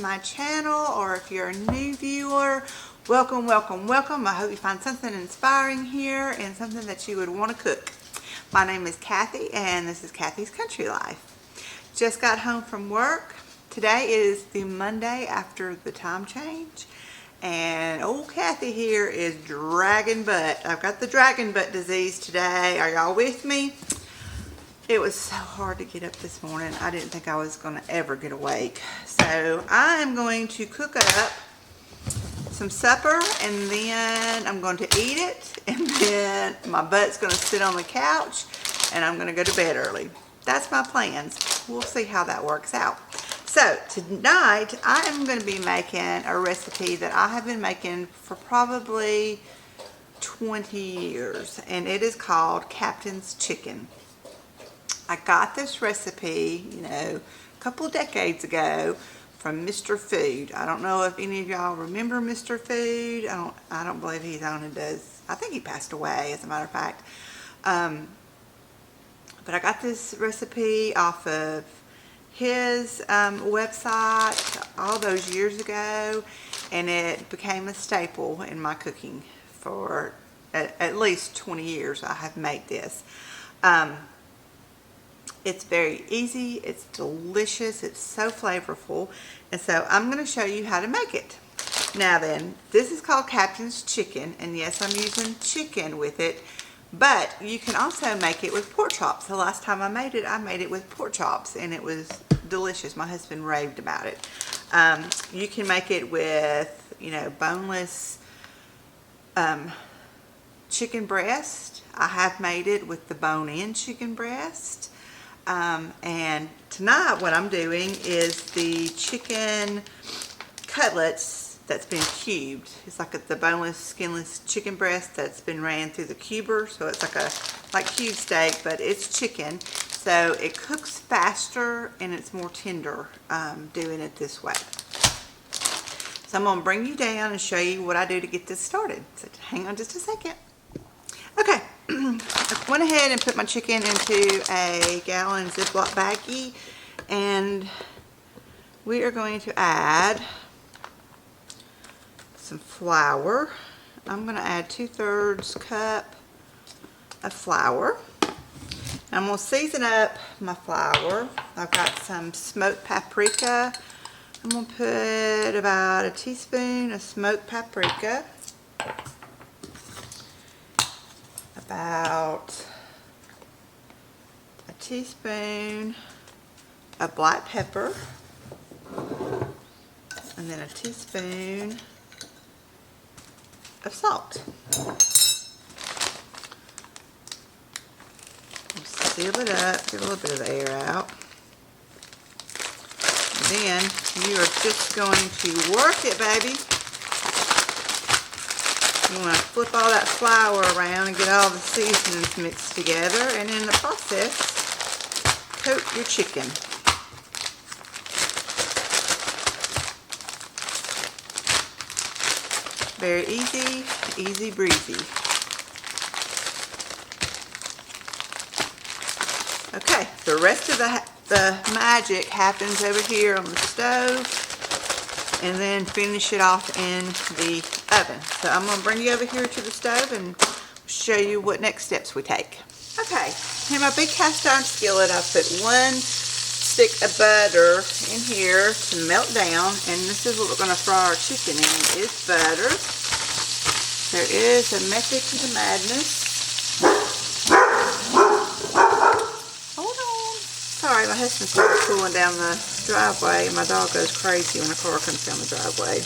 my channel, or if you're a new viewer, welcome, welcome, welcome. I hope you find something inspiring here and something that you would want to cook. My name is Kathy and this is Kathy's Country Life. Just got home from work. Today is the Monday after the time change, and old Kathy here is dragging butt. I've got the dragon butt disease today. Are y'all with me? It was so hard to get up this morning. I didn't think I was going to ever get awake. So I am going to cook up some supper, and then I'm going to eat it, and then my butt's going to sit on the couch, and I'm going to go to bed early. That's my plans. We'll see how that works out. So tonight I am going to be making a recipe that I have been making for probably 20 years, and it is called Captain's Chicken. I got this recipe, a couple of decades ago from Mr. Food. I don't know if any of y'all remember Mr. Food. I don't believe he's on it. I think he passed away, as a matter of fact. But I got this recipe off of his website all those years ago, and it became a staple in my cooking for at least 20 years. I have made this. It's very easy, it's delicious, it's so flavorful, and so I'm going to show you how to make it. Now then, this is called Captain's Chicken, and yes, I'm using chicken with it, but you can also make it with pork chops. The last time I made it with pork chops, and it was delicious. My husband raved about it. You can make it with, boneless chicken breast. I have made it with the bone-in chicken breast. And tonight what I'm doing is the chicken cutlets that's been cubed. It's like the boneless, skinless chicken breast that's been ran through the cuber. So it's like cube steak, but it's chicken. So it cooks faster and it's more tender doing it this way. So I'm going to bring you down and show you what I do to get this started. So hang on just a second. Okay. I went ahead and put my chicken into a gallon Ziploc baggie, and we are going to add some flour. I'm going to add 2/3 cup of flour. I'm going to season up my flour. I've got some smoked paprika. I'm going to put about a teaspoon of smoked paprika. About a teaspoon of black pepper, and then a teaspoon of salt. Seal it up, get a little bit of the air out. And then you are just going to work it, baby. You want to flip all that flour around and get all the seasonings mixed together, and in the process, coat your chicken. Very easy, easy breezy. Okay, the rest of the magic happens over here on the stove, and then finish it off in the oven. So I'm going to bring you over here to the stove and show you what next steps we take. Okay, in my big cast iron skillet, I put 1 stick of butter in here to melt down, and this is what we're going to fry our chicken in, is butter. There is a method to the madness. Hold on. Sorry, my husband started pulling down the driveway, and my dog goes crazy when a car comes down the driveway.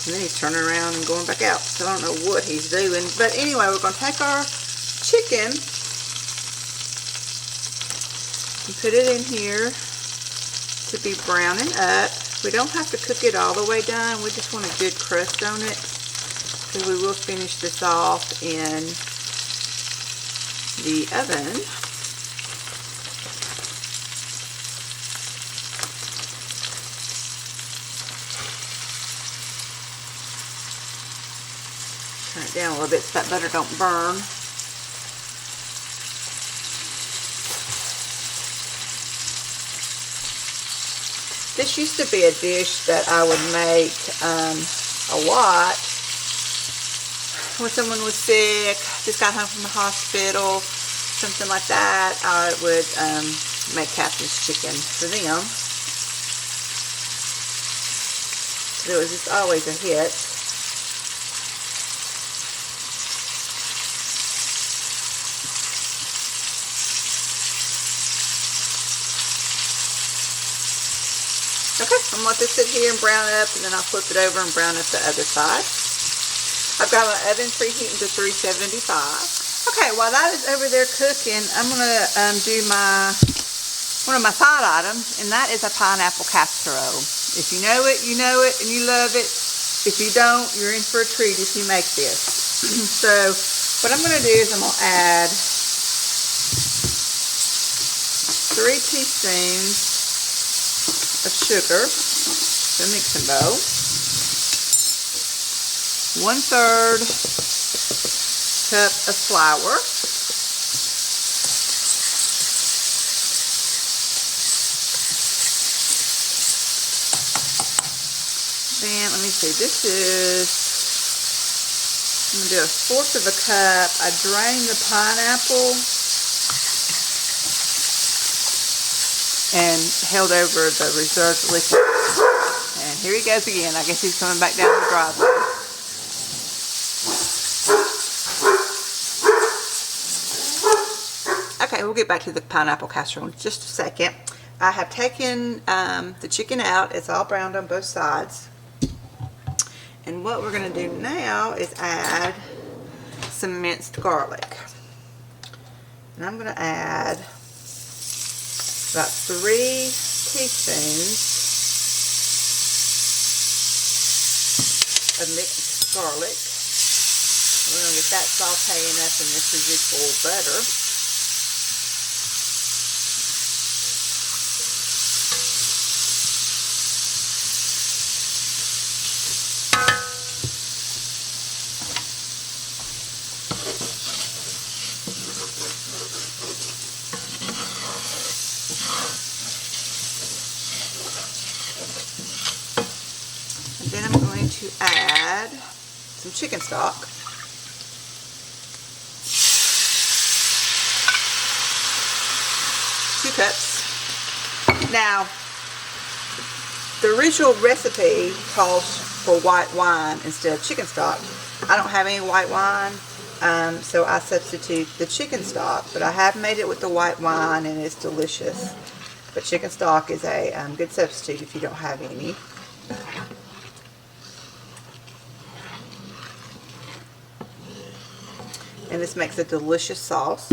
And then he's turning around and going back out. So I don't know what he's doing. But anyway, we're going to take our chicken and put it in here to be browning up. We don't have to cook it all the way done. We just want a good crust on it, because we will finish this off in the oven. Turn it down a little bit so that butter don't burn. this used to be a dish that I would make a lot when someone was sick, just got home from the hospital, something like that. I would make Captain's chicken for them. So it was just always a hit. Okay, I'm going to let this sit here and brown up, and then I'll flip it over and brown up the other side. I've got my oven preheating to 375. Okay, while that is over there cooking, I'm going to do one of my side items, and that is a pineapple casserole. If you know it, and you love it. If you don't, you're in for a treat if you make this. So what I'm going to do is I'm going to add 3 teaspoons of sugar to a mixing bowl, 1/3 cup of flour, then let me see, this is, I'm going to do 1/4 cup. I drained the pineapple and held over the reserved liquid. And here he goes again. I guess he's coming back down the driveway. Okay, we'll get back to the pineapple casserole in just a second. I have taken the chicken out. It's all browned on both sides. And what we're going to do now is add some minced garlic. And I'm going to add about 3 teaspoons of mixed garlic. We're going to get that sauteing up in this residual butter. Then I'm going to add some chicken stock. Two cups. Now, the original recipe calls for white wine instead of chicken stock. I don't have any white wine, so I substitute the chicken stock, but I have made it with the white wine and it's delicious. But chicken stock is a good substitute if you don't have any. And this makes a delicious sauce.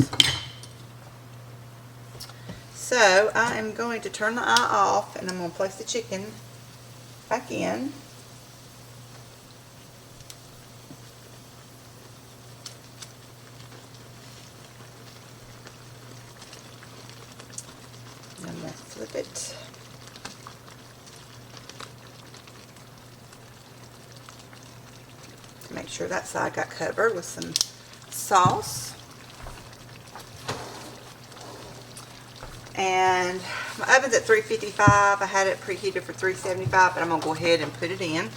So I am going to turn the eye off, and I'm going to place the chicken back in. And I'm going to flip it. To make sure that side got covered with some sauce. And my oven's at 355. I had it preheated for 375, but I'm going to go ahead and put it in.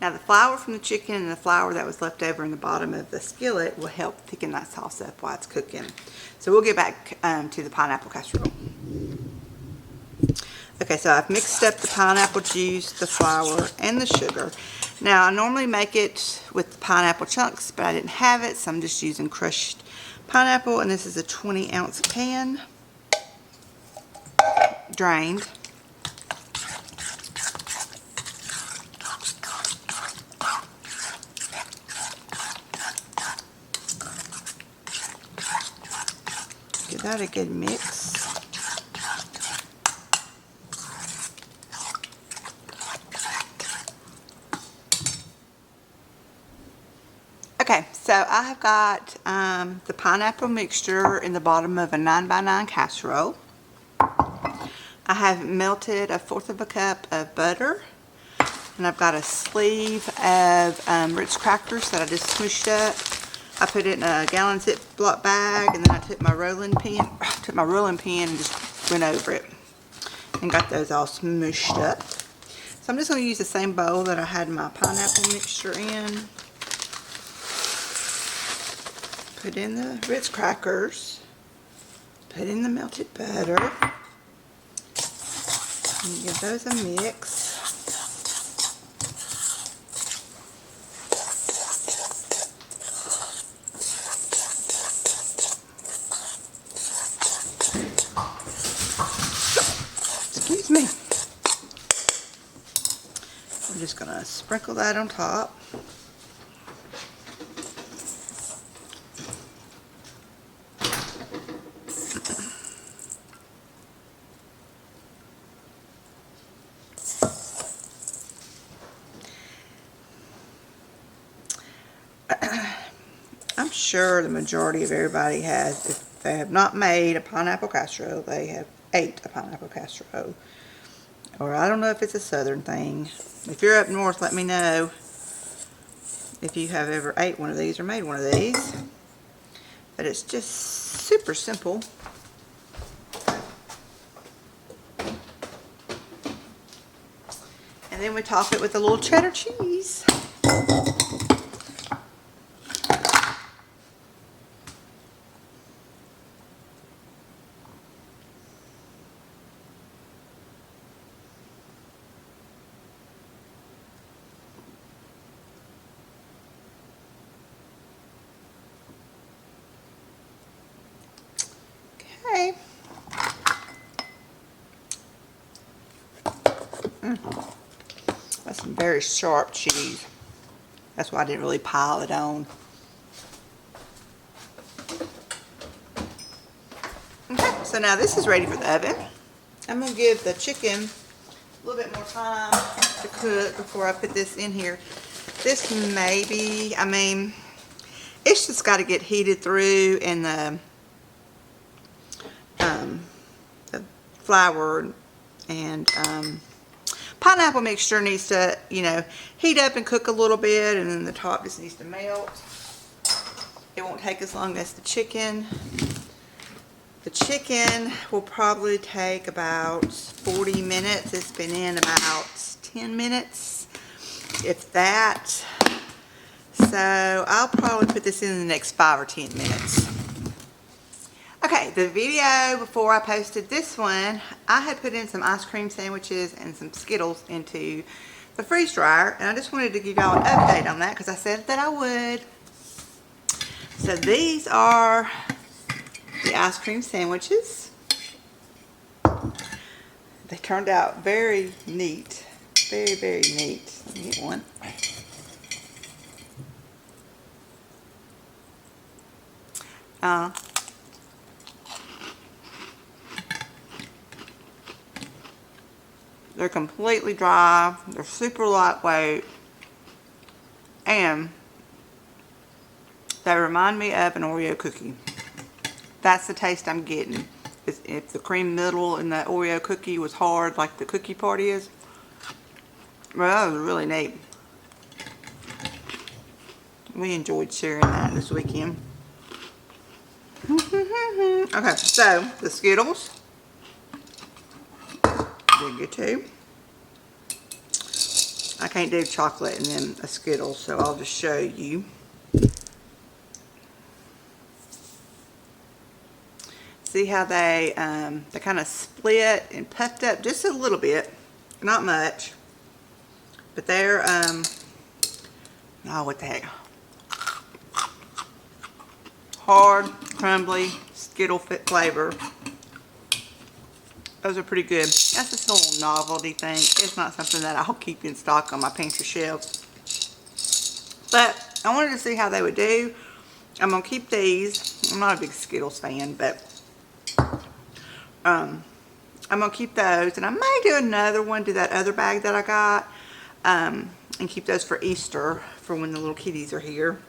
Now the flour from the chicken and the flour that was left over in the bottom of the skillet will help thicken that sauce up while it's cooking. So we'll get back to the pineapple casserole. Okay, so I've mixed up the pineapple juice, the flour, and the sugar. Now, I normally make it with pineapple chunks, but I didn't have it, so I'm just using crushed pineapple, and this is a 20-ounce pan, drained. Give that a good mix. Okay, so I have got the pineapple mixture in the bottom of a 9x9 casserole. I have melted 1/4 cup of butter, and I've got a sleeve of Ritz crackers that I just smooshed up. I put it in a gallon Ziploc bag, and then I took my rolling pin and just went over it and got those all smooshed up. So I'm just going to use the same bowl that I had my pineapple mixture in. Put in the Ritz crackers. Put in the melted butter. And give those a mix. Excuse me. I'm just going to sprinkle that on top. I'm sure the majority of everybody has, if they have not made a pineapple casserole, they have ate a pineapple casserole. Or I don't know if it's a southern thing. If you're up north, let me know if you have ever ate one of these or made one of these. But it's just super simple. And then we top it with a little cheddar cheese. Okay. That's some very sharp cheese. That's why I didn't really pile it on. Okay, so now this is ready for the oven. I'm going to give the chicken a little bit more time to cook before I put this in here. This maybe, I mean, it's just got to get heated through, and the flour and pineapple mixture needs to, you know, heat up and cook a little bit, and then the top just needs to melt. It won't take as long as the chicken. The chicken will probably take about 40 minutes. It's been in about 10 minutes, if that. So I'll probably put this in the next 5 or 10 minutes. Okay, the video before I posted this one, I had put in some ice cream sandwiches and some Skittles into the freeze dryer, and I just wanted to give y'all an update on that because I said that I would. So these are the ice cream sandwiches. They turned out very neat. Very, very neat. Let me get one. They're completely dry. They're super lightweight. And they remind me of an Oreo cookie. That's the taste I'm getting. If the cream middle in the Oreo cookie was hard like the cookie part is. Well, that was really neat. We enjoyed sharing that this weekend. Okay, so the Skittles. Big you too. I can't do chocolate and then a Skittle, so I'll just show you. See how they kind of split and puffed up just a little bit, not much, but they're oh, what the heck, hard, crumbly Skittle fit flavor. Those are pretty good. That's just a little novelty thing. It's not something that I'll keep in stock on my pantry shelf. But I wanted to see how they would do. I'm going to keep these. I'm not a big Skittles fan, but I'm going to keep those. And I may do another one, do that other bag that I got, and keep those for Easter, for when the little kitties are here.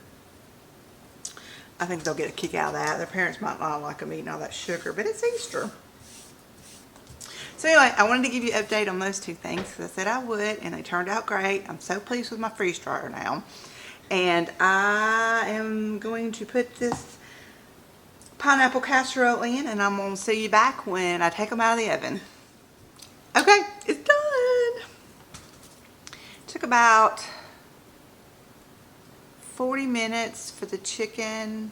I think they'll get a kick out of that. Their parents might not like them eating all that sugar, but it's Easter. So anyway, I wanted to give you an update on those two things because I said I would, and they turned out great. I'm so pleased with my freeze dryer now. And I am going to put this pineapple casserole in, and I'm going to see you back when I take them out of the oven. Okay, it's done. Took about 40 minutes for the chicken.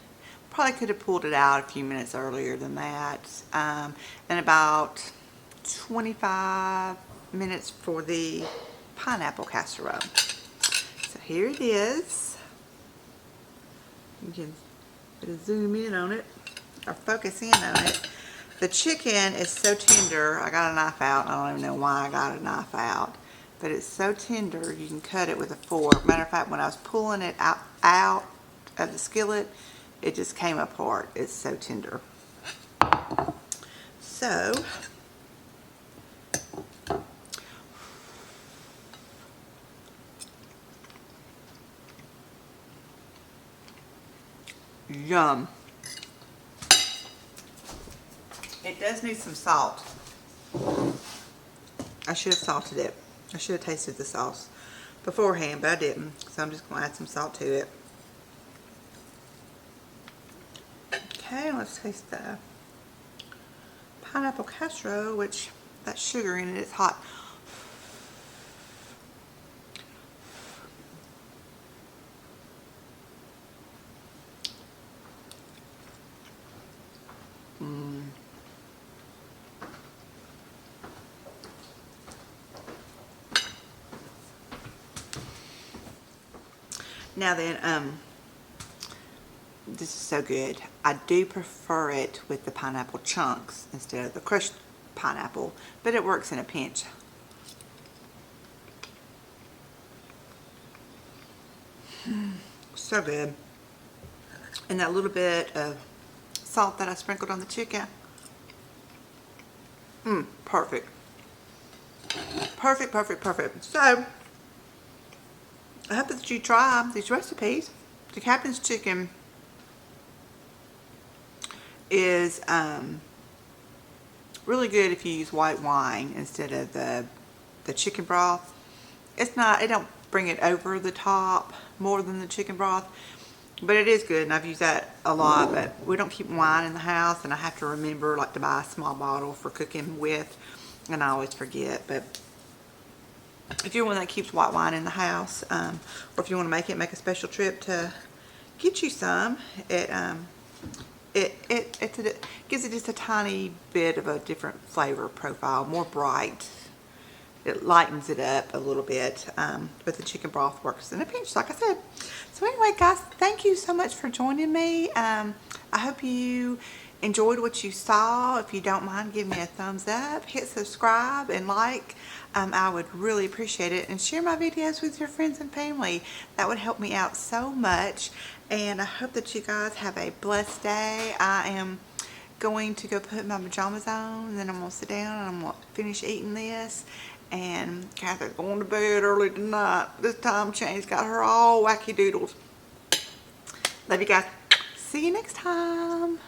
Probably could have pulled it out a few minutes earlier than that. And about 25 minutes for the pineapple casserole. So here it is. You can zoom in on it or focus in on it. The chicken is so tender. I got a knife out. I don't even know why I got a knife out, but it's so tender you can cut it with a fork. Matter of fact, when I was pulling it out of the skillet, it just came apart. It's so tender. So yum. It does need some salt. I should have salted it. I should have tasted the sauce beforehand, but I didn't. So I'm just going to add some salt to it. Okay, let's taste the pineapple casserole, which that sugar in it is hot. Now then, this is so good. I do prefer it with the pineapple chunks instead of the crushed pineapple, but it works in a pinch. So good. And that little bit of salt that I sprinkled on the chicken. Perfect. Perfect, perfect, perfect. So, I hope that you try these recipes. The Captain's chicken is really good if you use white wine instead of the chicken broth. It don't bring it over the top more than the chicken broth, but it is good, and I've used that a lot. But we don't keep wine in the house, and I have to remember to buy a small bottle for cooking with, and I always forget. But if you're one that keeps white wine in the house, or if you want to make a special trip to get you some, it gives it just a tiny bit of a different flavor profile, more bright. It lightens it up a little bit, but the chicken broth works in a pinch, like I said. So anyway, guys, thank you so much for joining me. I hope you enjoyed what you saw. If you don't mind, give me a thumbs up, hit subscribe, and like. I would really appreciate it. And share my videos with your friends and family. That would help me out so much. And I hope that you guys have a blessed day. I am going to go put my pajamas on, and then I'm going to sit down and I'm going to finish eating this. And Catherine's going to bed early tonight. This time change got her all wacky doodles. Love you guys. See you next time.